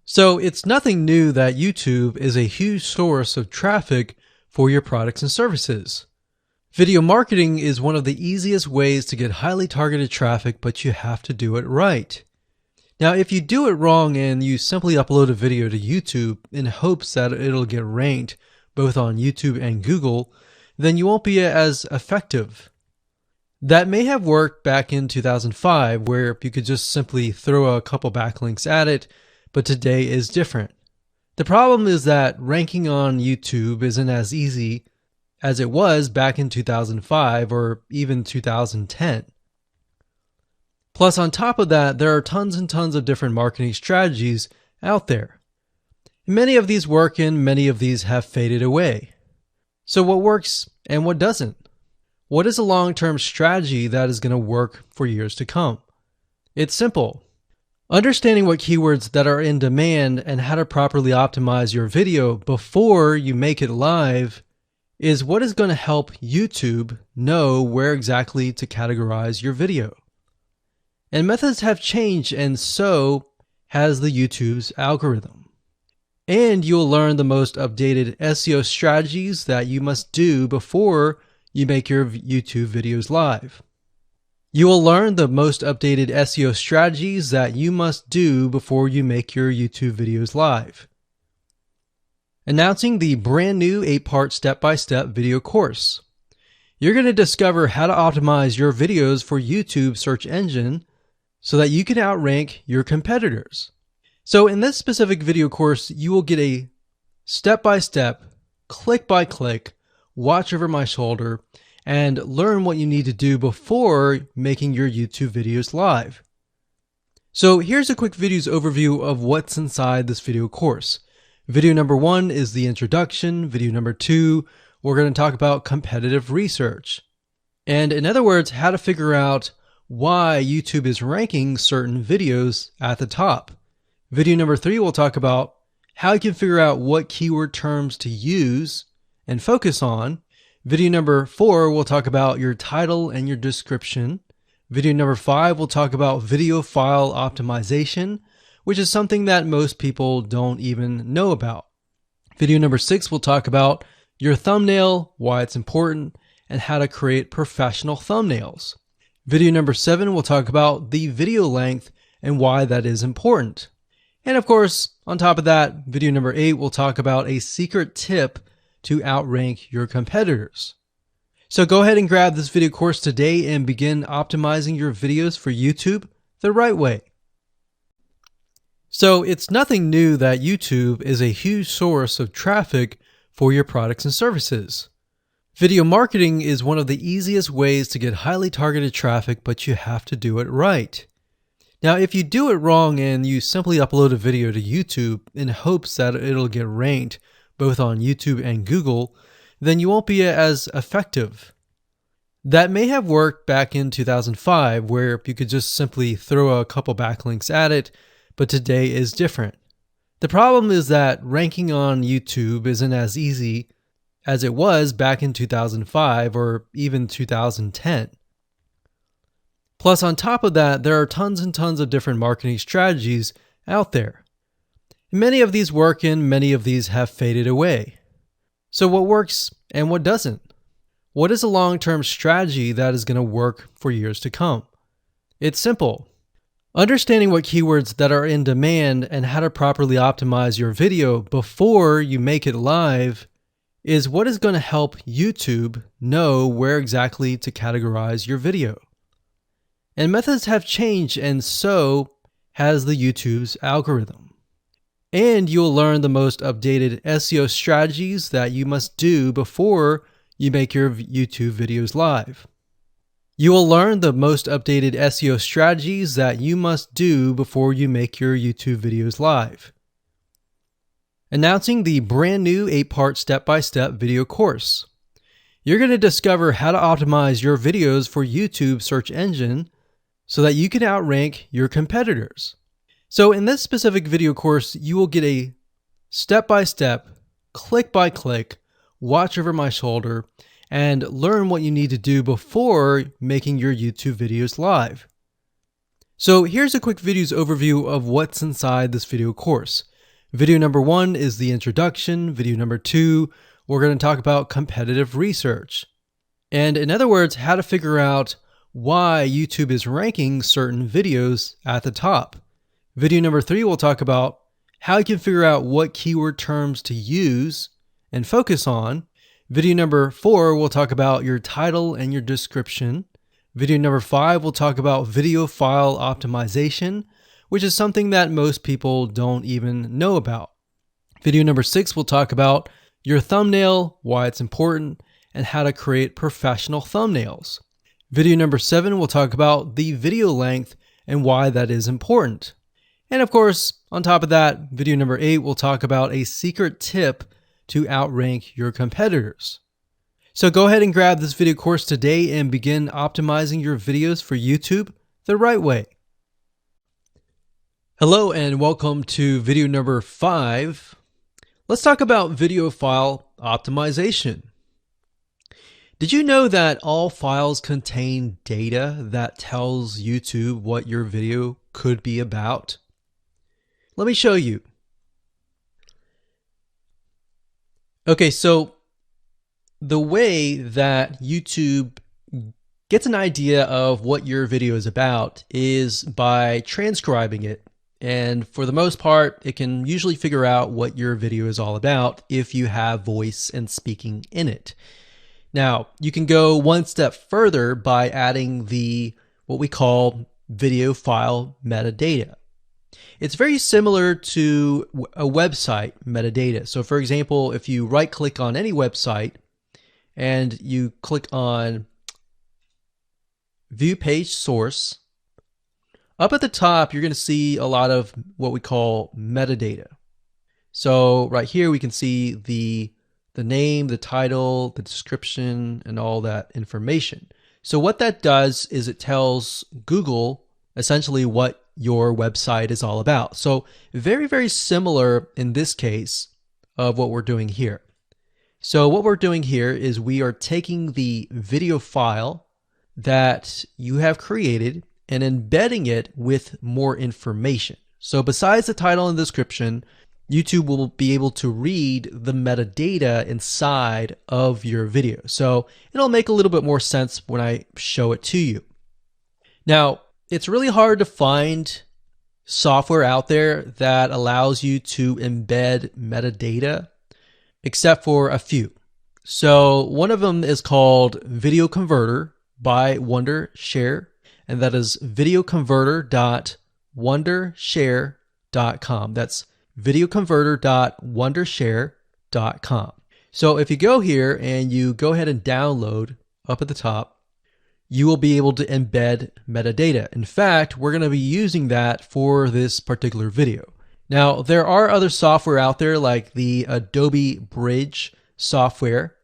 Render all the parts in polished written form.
So it's nothing new that YouTube is a huge source of traffic for your products and services. Video marketing is one of the easiest ways to get highly targeted traffic, but you have to do it right. Now, if you do it wrong and you simply upload a video to YouTube in hopes that it'll get ranked both on YouTube and Google, then you won't be as effective. That may have worked back in 2005, where you could just simply throw a couple backlinks at it, but today is different. The problem is that ranking on YouTube isn't as easy as it was back in 2005 or even 2010. Plus, on top of that, there are tons and tons of different marketing strategies out there. Many of these work and many of these have faded away. So what works and what doesn't? What is a long-term strategy that is going to work for years to come? It's simple. Understanding what keywords that are in demand and how to properly optimize your video before you make it live is what is going to help YouTube know where exactly to categorize your video. And methods have changed, and so has the YouTube's algorithm. And you'll learn the most updated SEO strategies that you must do before you make your YouTube videos live. You will learn the most updated SEO strategies that you must do before you make your YouTube videos live. Announcing the brand new 8-part step-by-step video course. You're going to discover how to optimize your videos for YouTube search engine so that you can outrank your competitors. So in this specific video course, you will get a step-by-step, click-by-click, watch over my shoulder, and learn what you need to do before making your YouTube videos live. So here's a quick video's overview of what's inside this video course. Video number 1 is the introduction. Video number 2, we're going to talk about competitive research. And in other words, how to figure out why YouTube is ranking certain videos at the top. Video number 3, we'll talk about how you can figure out what keyword terms to use and focus on. Video number 4, we'll talk about your title and your description. Video number 5, we'll talk about video file optimization, which is something that most people don't even know about. Video number 6, we'll talk about your thumbnail, why it's important, and how to create professional thumbnails. Video number 7, we'll talk about the video length and why that is important. And of course, on top of that, video number 8, we'll talk about a secret tip to outrank your competitors. So go ahead and grab this video course today and begin optimizing your videos for YouTube the right way. So it's nothing new that YouTube is a huge source of traffic for your products and services. Video marketing is one of the easiest ways to get highly targeted traffic, but you have to do it right. Now, if you do it wrong and you simply upload a video to YouTube in hopes that it'll get ranked both on YouTube and Google, then you won't be as effective. That may have worked back in 2005, where you could just simply throw a couple backlinks at it, but today is different. The problem is that ranking on YouTube isn't as easy as it was back in 2005 or even 2010. Plus, on top of that, there are tons and tons of different marketing strategies out there. Many of these work and many of these have faded away. So what works and what doesn't? What is a long-term strategy that is going to work for years to come? It's simple. Understanding what keywords that are in demand and how to properly optimize your video before you make it live is what is going to help YouTube know where exactly to categorize your video. And methods have changed, and so has the YouTube's algorithm. And you'll learn the most updated SEO strategies that you must do before you make your YouTube videos live. You will learn the most updated SEO strategies that you must do before you make your YouTube videos live. Announcing the brand new 8-part step-by-step video course. You're going to discover how to optimize your videos for YouTube search engine so that you can outrank your competitors. So in this specific video course, you will get a step-by-step, click-by-click, watch over my shoulder, and learn what you need to do before making your YouTube videos live. So here's a quick video's overview of what's inside this video course. Video number 1 is the introduction. Video number 2, we're going to talk about competitive research. And in other words, how to figure out why YouTube is ranking certain videos at the top. Video number 3, we'll talk about how you can figure out what keyword terms to use and focus on. Video number 4, we'll talk about your title and your description. Video number 5, we'll talk about video file optimization, which is something that most people don't even know about. Video number 6, we'll talk about your thumbnail, why it's important, and how to create professional thumbnails. Video number 7, we'll talk about the video length and why that is important. And of course, on top of that, video number 8, we'll talk about a secret tip to outrank your competitors. So go ahead and grab this video course today and begin optimizing your videos for YouTube the right way. Hello and welcome to video number 5. Let's talk about video file optimization. Did you know that all files contain data that tells YouTube what your video could be about? Let me show you. Okay, so the way that YouTube gets an idea of what your video is about is by transcribing it. And for the most part, it can usually figure out what your video is all about if you have voice and speaking in it. Now, you can go one step further by adding what we call video file metadata. It's very similar to a website metadata. So for example, if you right click on any website and you click on View Page Source, up at the top, you're going to see a lot of what we call metadata. So right here, we can see the name, the title, the description, and all that information. So what that does is it tells Google essentially what your website is all about. So very, very similar in this case of what we're doing here. So what we're doing here is we are taking the video file that you have created and embedding it with more information. So besides the title and description, YouTube will be able to read the metadata inside of your video. So it'll make a little bit more sense when I show it to you. Now, it's really hard to find software out there that allows you to embed metadata, except for a few. So one of them is called Video Converter by Wondershare, and that is videoconverter.wondershare.com. That's videoconverter.wondershare.com. So if you go here and you go ahead and download up at the top, you will be able to embed metadata. In fact, we're going to be using that for this particular video. Now, there are other software out there like the Adobe Bridge software,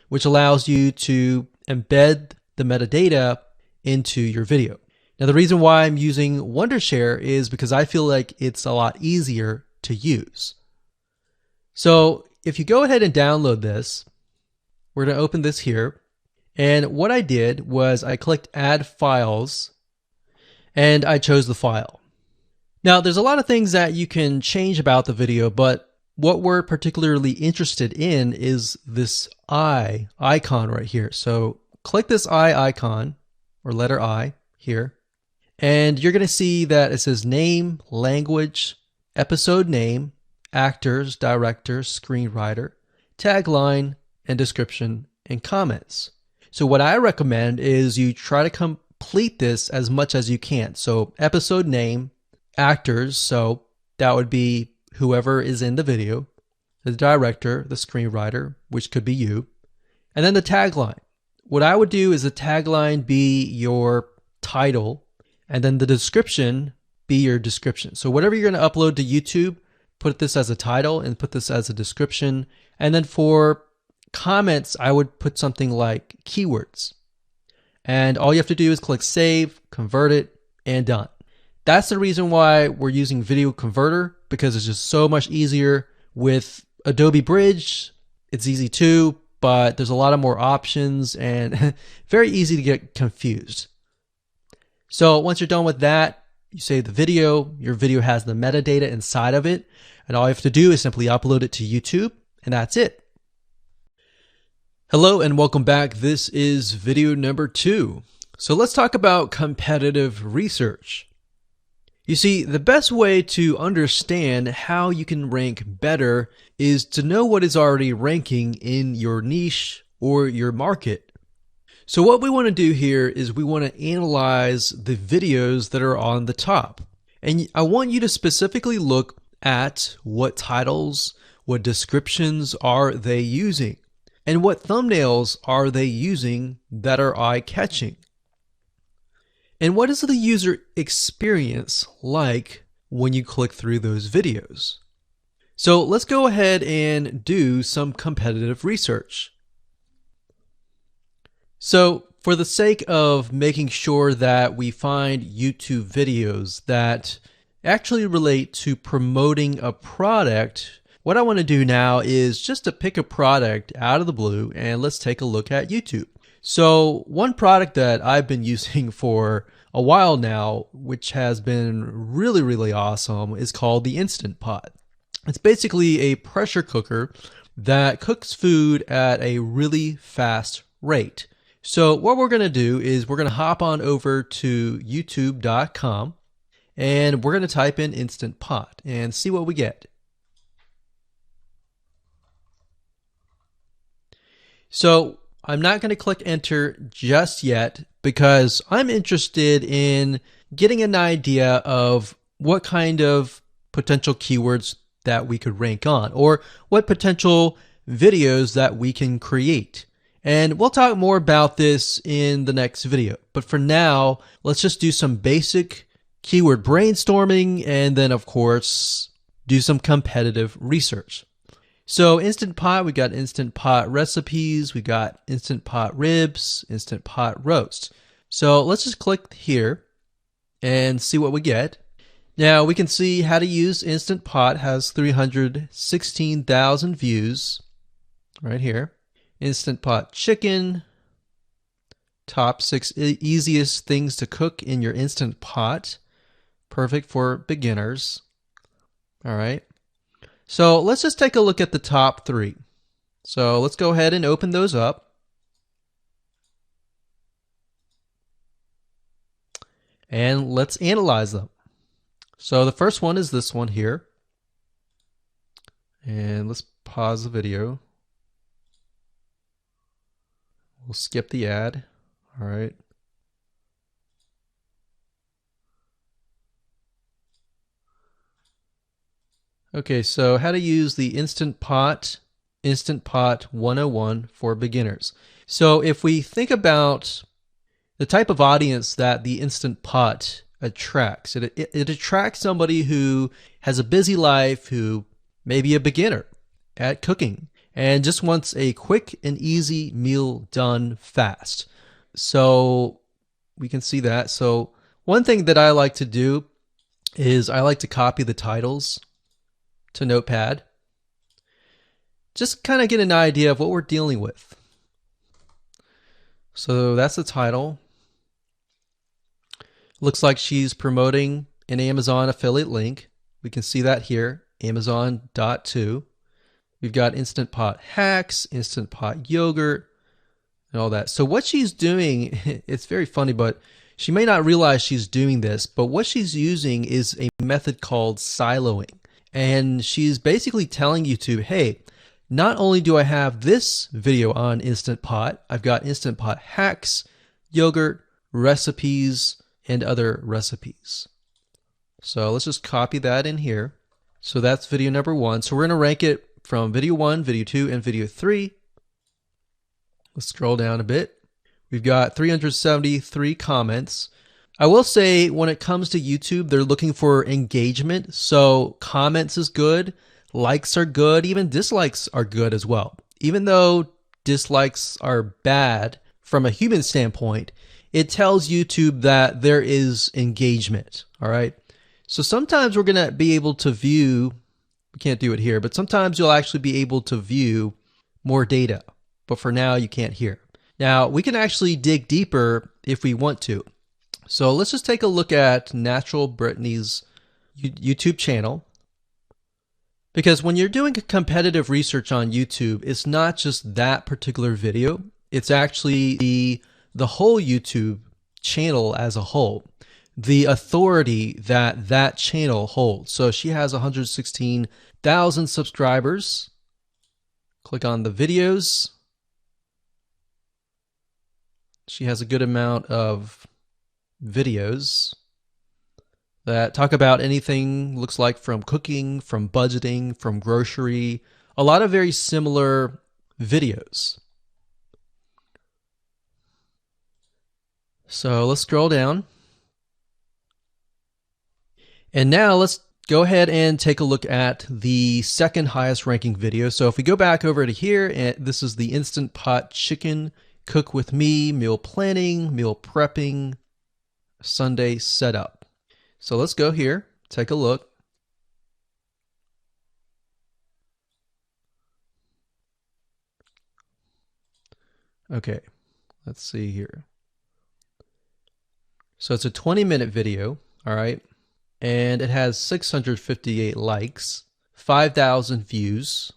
which allows you to embed the metadata into your video. Now, the reason why I'm using Wondershare is because I feel like it's a lot easier to use. So if you go ahead and download this, we're going to open this here. And what I did was I clicked Add Files and I chose the file. Now, there's a lot of things that you can change about the video, but what we're particularly interested in is this eye icon right here. So click this eye icon or letter I here, and you're going to see that it says name, language, episode name, actors, director, screenwriter, tagline, and description and comments. So what I recommend is you try to complete this as much as you can. So episode name, actors, so that would be whoever is in the video, the director, the screenwriter, which could be you, and then the tagline. What I would do is the tagline be your title, and then the description be your description. So whatever you're going to upload to YouTube, put this as a title and put this as a description. And then for comments, I would put something like keywords. And all you have to do is click save, convert it, and done. That's the reason why we're using Video Converter, because it's just so much easier. With Adobe Bridge, it's easy too, but there's a lot of more options and very easy to get confused. So once you're done with that, You save the video, your video has the metadata inside of it, and all you have to do is simply upload it to YouTube, and that's it. Hello and welcome back. This is video number 2. So let's talk about competitive research. You see, the best way to understand how you can rank better is to know what is already ranking in your niche or your market. So what we want to do here is we want to analyze the videos that are on the top. And I want you to specifically look at what titles, what descriptions are they using, and what thumbnails are they using that are eye-catching. And what is the user experience like when you click through those videos? So let's go ahead and do some competitive research. So for the sake of making sure that we find YouTube videos that actually relate to promoting a product, what I want to do now is just to pick a product out of the blue and let's take a look at YouTube. So one product that I've been using for a while now, which has been really awesome, is called the Instant Pot. It's basically a pressure cooker that cooks food at a really fast rate. So what we're going to do is we're going to hop on over to youtube.com and we're going to type in Instant Pot and see what we get. So I'm not going to click enter just yet because I'm interested in getting an idea of what kind of potential keywords that we could rank on or what potential videos that we can create. And we'll talk more about this in the next video. But for now, let's just do some basic keyword brainstorming and then of course do some competitive research. So Instant Pot, we got Instant Pot recipes, we got Instant Pot ribs, Instant Pot roast. So let's just click here and see what we get. Now we can see how to use Instant Pot has 316,000 views right here. Instant Pot chicken, top 6 easiest things to cook in your Instant Pot. Perfect for beginners. All right. So let's just take a look at the top 3. So let's go ahead and open those up. And let's analyze them. So the first one is this one here. And let's pause the video. We'll skip the ad. All right. Okay, so how to use the Instant Pot 101 for beginners. So if we think about the type of audience that the Instant Pot attracts, it attracts somebody who has a busy life, who may be a beginner at cooking and just wants a quick and easy meal done fast. So we can see that. So one thing that I like to do is I like to copy the titles to Notepad. Just kind of get an idea of what we're dealing with. So that's the title. Looks like she's promoting an Amazon affiliate link. We can see that here, Amazon.to. We've got Instant Pot hacks, Instant Pot yogurt, and all that. So what she's doing, it's very funny, but she may not realize she's doing this, but what she's using is a method called siloing. And she's basically telling YouTube, hey, not only do I have this video on Instant Pot, I've got Instant Pot hacks, yogurt, recipes, and other recipes. So let's just copy that in here. So that's video number 1. So we're going to rank it from video 1, video 2, and video 3. Let's scroll down a bit. We've got 373 comments. I will say when it comes to YouTube, they're looking for engagement. So comments is good, likes are good, even dislikes are good as well. Even though dislikes are bad from a human standpoint, it tells YouTube that there is engagement. All right. So sometimes we're going to be able to view, we can't do it here, but sometimes you'll actually be able to view more data. But for now, you can't here. Now we can actually dig deeper if we want to. So let's just take a look at Natural Brittany's YouTube channel. Because when you're doing competitive research on YouTube, it's not just that particular video. It's actually the whole YouTube channel as a whole, the authority that that channel holds. So she has 116,000 subscribers. Click on the videos. She has a good amount of videos that talk about anything, looks like from cooking, from budgeting, from grocery, a lot of very similar videos. So let's scroll down. And now let's go ahead and take a look at the second highest ranking video. So if we go back over to here, and this is the Instant Pot Chicken Cook With Me, meal planning, meal prepping, Sunday setup. So let's go here, take a look. Okay, let's see here. So it's a 20-minute video, all right, and it has 658 likes, 5,000 views.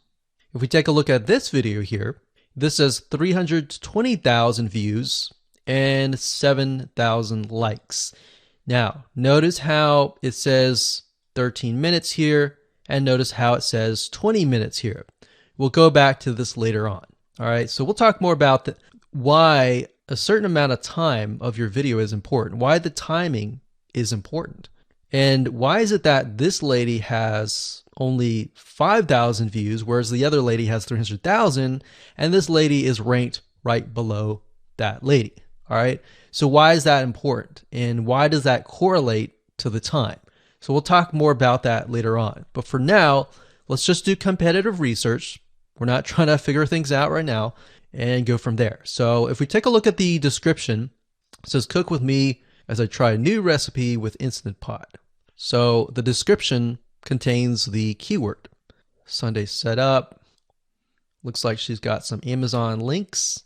If we take a look at this video here, this has 320,000 views and 7,000 likes. Now, notice how it says 13 minutes here, and notice how it says 20 minutes here. We'll go back to this later on. All right, so we'll talk more about why a certain amount of time of your video is important, why the timing is important, and why is it that this lady has only 5,000 views, whereas the other lady has 300,000, and this lady is ranked right below that lady. All right, so why is that important, and why does that correlate to the time? So we'll talk more about that later on. But for now, let's just do competitive research. We're not trying to figure things out right now, and go from there. So if we take a look at the description, it says cook with me as I try a new recipe with Instant Pot. So the description contains the keyword Sunday setup. Looks like she's got some Amazon links.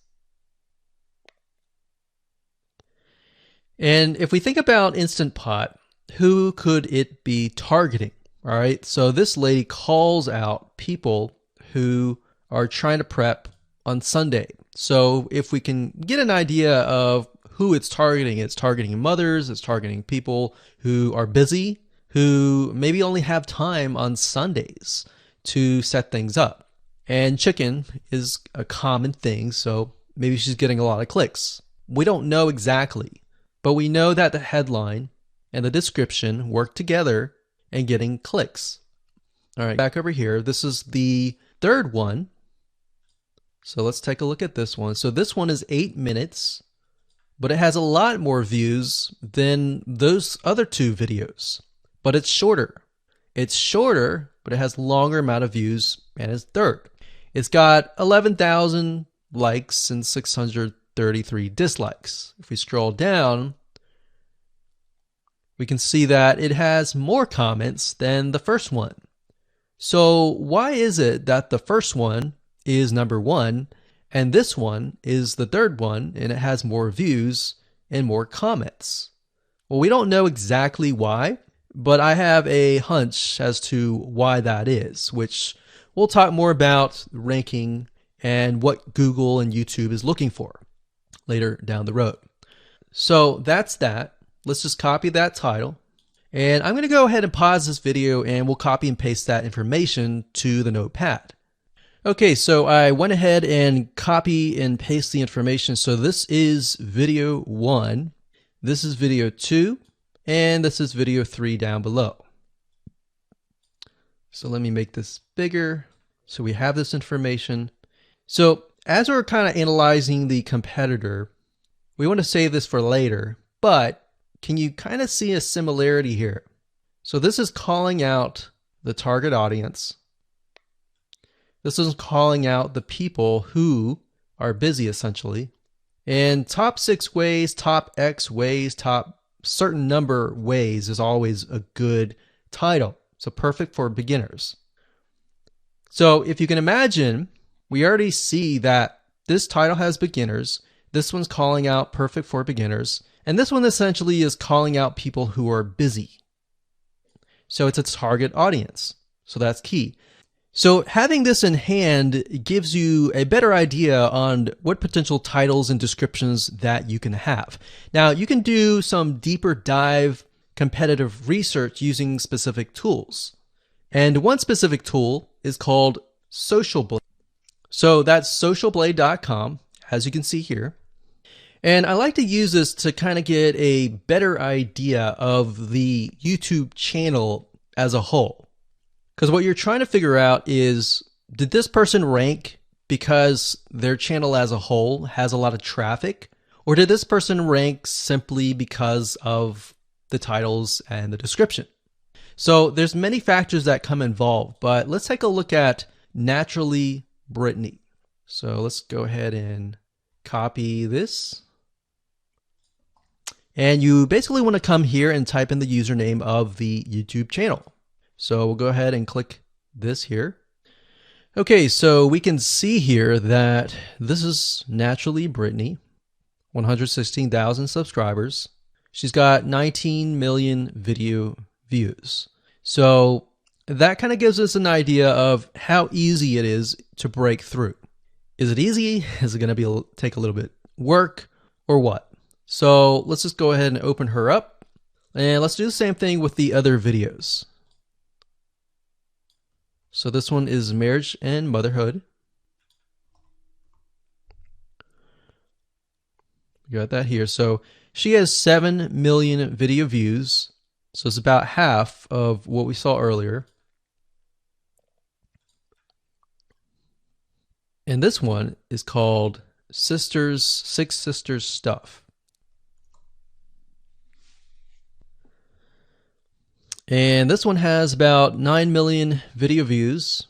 And if we think about Instant Pot, who could it be targeting? All right, so this lady calls out people who are trying to prep on Sunday. So if we can get an idea of who it's targeting mothers, it's targeting people who are busy, who maybe only have time on Sundays to set things up. And chicken is a common thing, so maybe she's getting a lot of clicks. We don't know exactly, but we know that the headline and the description work together and getting clicks. All right, back over here, this is the third one. So let's take a look at this one. So this one is 8 minutes, but it has a lot more views than those other two videos, but it's shorter. It's shorter, but it has longer amount of views, and it's third. It's got 11,000 likes and 633 dislikes. If we scroll down, we can see that it has more comments than the first one. So why is it that the first one is number one and this one is the third one and it has more views and more comments? Well, we don't know exactly why, but I have a hunch as to why that is, which we'll talk more about ranking and what Google and YouTube is looking for later down the road. So that's that. Let's just copy that title. And I'm going to go ahead and pause this video and we'll copy and paste that information to the notepad. Okay, so I went ahead and copy and paste the information. So this is video 1, this is video 2, and this is video 3 down below. So let me make this bigger so we have this information. So as we're kind of analyzing the competitor, we want to save this for later, but can you kind of see a similarity here? So this is calling out the target audience. This is calling out the people who are busy, essentially. And top 6 ways, top X ways, top certain number ways is always a good title. So perfect for beginners. So if you can imagine, we already see that this title has beginners. This one's calling out perfect for beginners. And this one essentially is calling out people who are busy. So it's a target audience. So that's key. So having this in hand gives you a better idea on what potential titles and descriptions that you can have. Now, you can do some deeper dive competitive research using specific tools. And one specific tool is called Social Blade. So that's socialblade.com, as you can see here. And I like to use this to kind of get a better idea of the YouTube channel as a whole. Because what you're trying to figure out is, did this person rank because their channel as a whole has a lot of traffic? Or did this person rank simply because of the titles and the description? So there's many factors that come involved, but let's take a look at Naturally Brittany. So let's go ahead and copy this. And you basically want to come here and type in the username of the YouTube channel. So we'll go ahead and click this here. Okay, so we can see here that this is Naturally Brittany, 116,000 subscribers. She's got 19 million video views. So that kind of gives us an idea of how easy it is to break through. Is it easy? Is it going to take a little bit work or what? So let's just go ahead and open her up, and let's do the same thing with the other videos. So this one is marriage and motherhood. We got that here. So she has 7 million video views. So it's about half of what we saw earlier. And this one is called Six Sisters Stuff. And this one has about 9 million video views.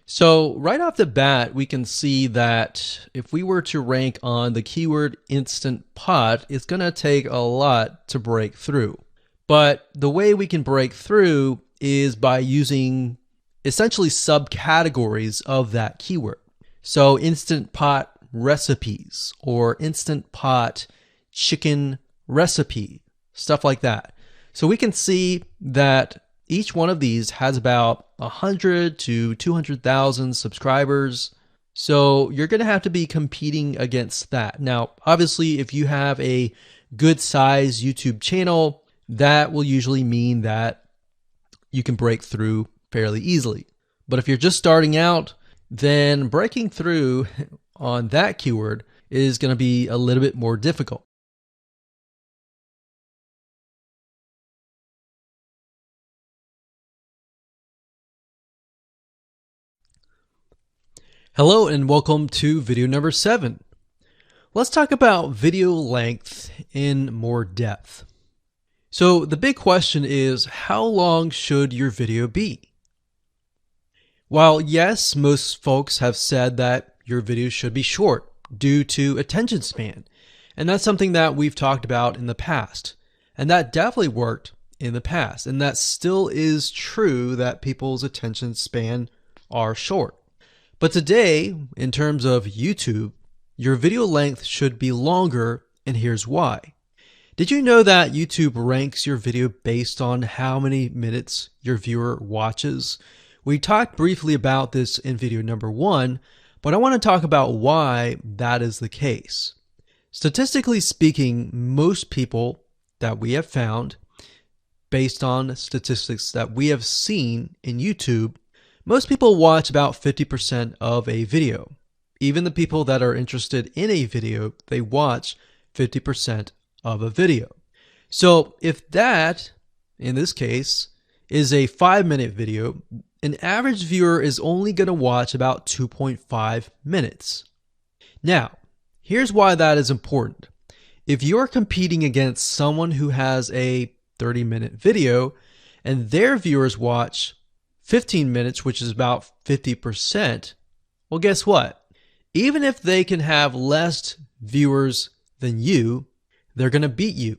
So right off the bat, we can see that if we were to rank on the keyword Instant Pot, it's going to take a lot to break through. But the way we can break through is by using essentially subcategories of that keyword. So Instant Pot recipes or Instant Pot chicken recipe, stuff like that. So we can see that each one of these has about 100 to 200,000 subscribers. So you're going to have to be competing against that. Now, obviously, if you have a good size YouTube channel, that will usually mean that you can break through fairly easily. But if you're just starting out, then breaking through on that keyword is going to be a little bit more difficult. Hello and welcome to video number 7. Let's talk about video length in more depth. So the big question is, how long should your video be? While yes, most folks have said that your videos should be short due to attention span, and that's something that we've talked about in the past, and that definitely worked in the past, and that still is true that people's attention span are short. But today, in terms of YouTube, your video length should be longer, and here's why. Did you know that YouTube ranks your video based on how many minutes your viewer watches? We talked briefly about this in video number 1, but I want to talk about why that is the case. Statistically speaking, most people that we have found, based on statistics that we have seen in YouTube, most people watch about 50% of a video. Even the people that are interested in a video, they watch 50% of a video. So if that, in this case, is a 5-minute video, an average viewer is only going to watch about 2.5 minutes. Now, here's why that is important. If you're competing against someone who has a 30-minute video and their viewers watch 15 minutes, which is about 50%, well, guess what? Even if they can have less viewers than you, they're going to beat you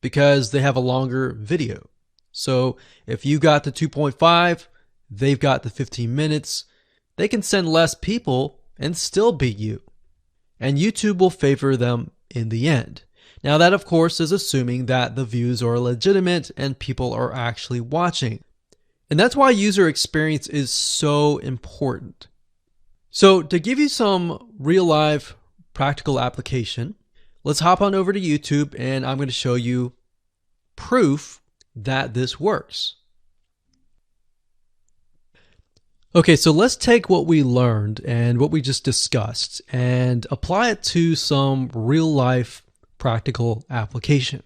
because they have a longer video. So if you got the 2.5, they've got the 15 minutes. they can send less people and still beat you. And YouTube will favor them in the end. Now that of course is assuming that the views are legitimate and people are actually watching. And that's why user experience is so important. So to give you some real life practical application, let's hop on over to YouTube and I'm going to show you proof that this works. Okay, so let's take what we learned and what we just discussed and apply it to some real life practical application.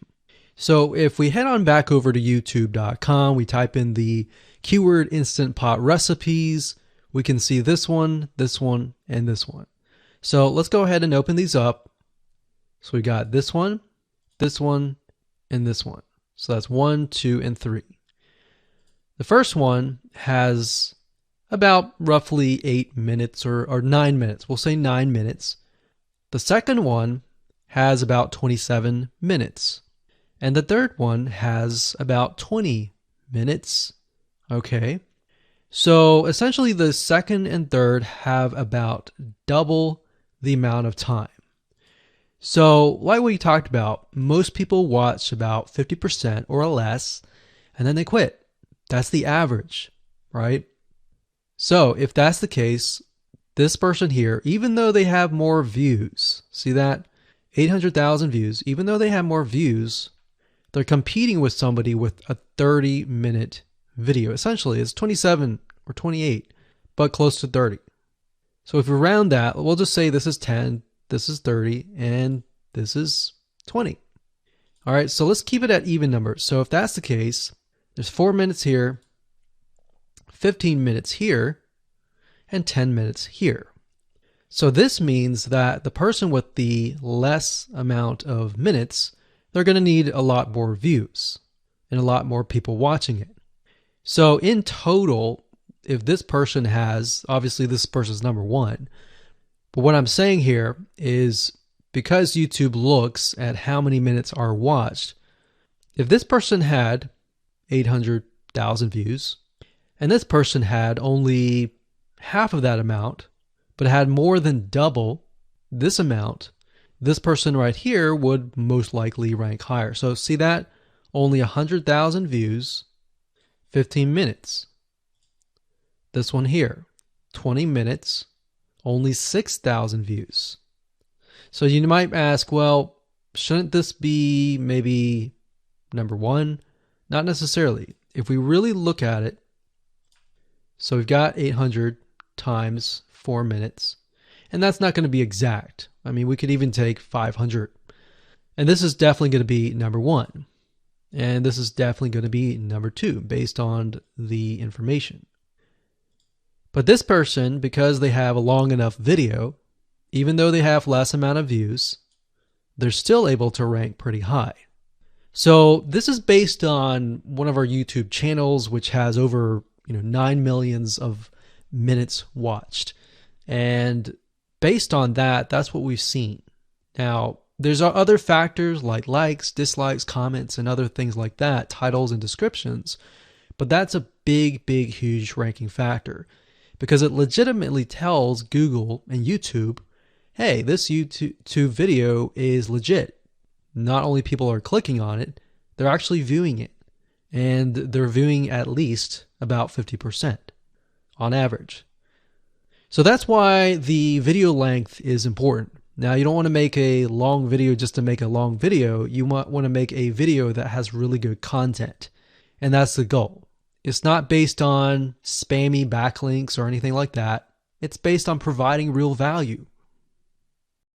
So if we head on back over to youtube.com, we type in the keyword Instant Pot recipes, we can see this one, and this one. So let's go ahead and open these up. So we got this one, and this one. So that's 1, 2, and 3. The first one has about roughly 8 minutes or 9 minutes. We'll say 9 minutes. The second one has about 27 minutes. And the third one has about 20 minutes. Okay. So essentially the second and third have about double the amount of time. So like we talked about, most people watch about 50% or less and then they quit. That's the average, right? So if that's the case, this person here, even though they have more views, see that? 800,000 views, even though they have more views, they're competing with somebody with a 30-minute video. Essentially, it's 27 or 28, but close to 30. So if we round that, we'll just say this is 10, this is 30, and this is 20. All right, so let's keep it at even numbers. So if that's the case, there's 4 minutes here, 15 minutes here, and 10 minutes here. So this means that the person with the less amount of minutes, they're going to need a lot more views and a lot more people watching it. So in total, if this person has, obviously this person's number one, but what I'm saying here is because YouTube looks at how many minutes are watched, if this person had 800,000 views, and this person had only half of that amount, but had more than double this amount, this person right here would most likely rank higher. So see that? Only 100,000 views, 15 minutes. This one here, 20 minutes, only 6,000 views. So you might ask, well, shouldn't this be maybe number one? Not necessarily. If we really look at it, so we've got 800 times 4 minutes, and that's not going to be exact. I mean, we could even take 500. And this is definitely going to be number one. And this is definitely going to be number two based on the information. But this person, because they have a long enough video, even though they have less amount of views, they're still able to rank pretty high. So this is based on one of our YouTube channels, which has over 9 million of minutes watched. And based on that, that's what we've seen. Now, there's other factors like likes, dislikes, comments, and other things like that, titles and descriptions. But that's a big, huge ranking factor because it legitimately tells Google and YouTube, hey, this YouTube video is legit. Not only people are clicking on it, they're actually viewing it. And they're viewing at least about 50% on average. So that's why the video length is important. Now, you don't want to make a long video just to make a long video. You want to make a video that has really good content. And that's the goal. It's not based on spammy backlinks or anything like that. It's based on providing real value.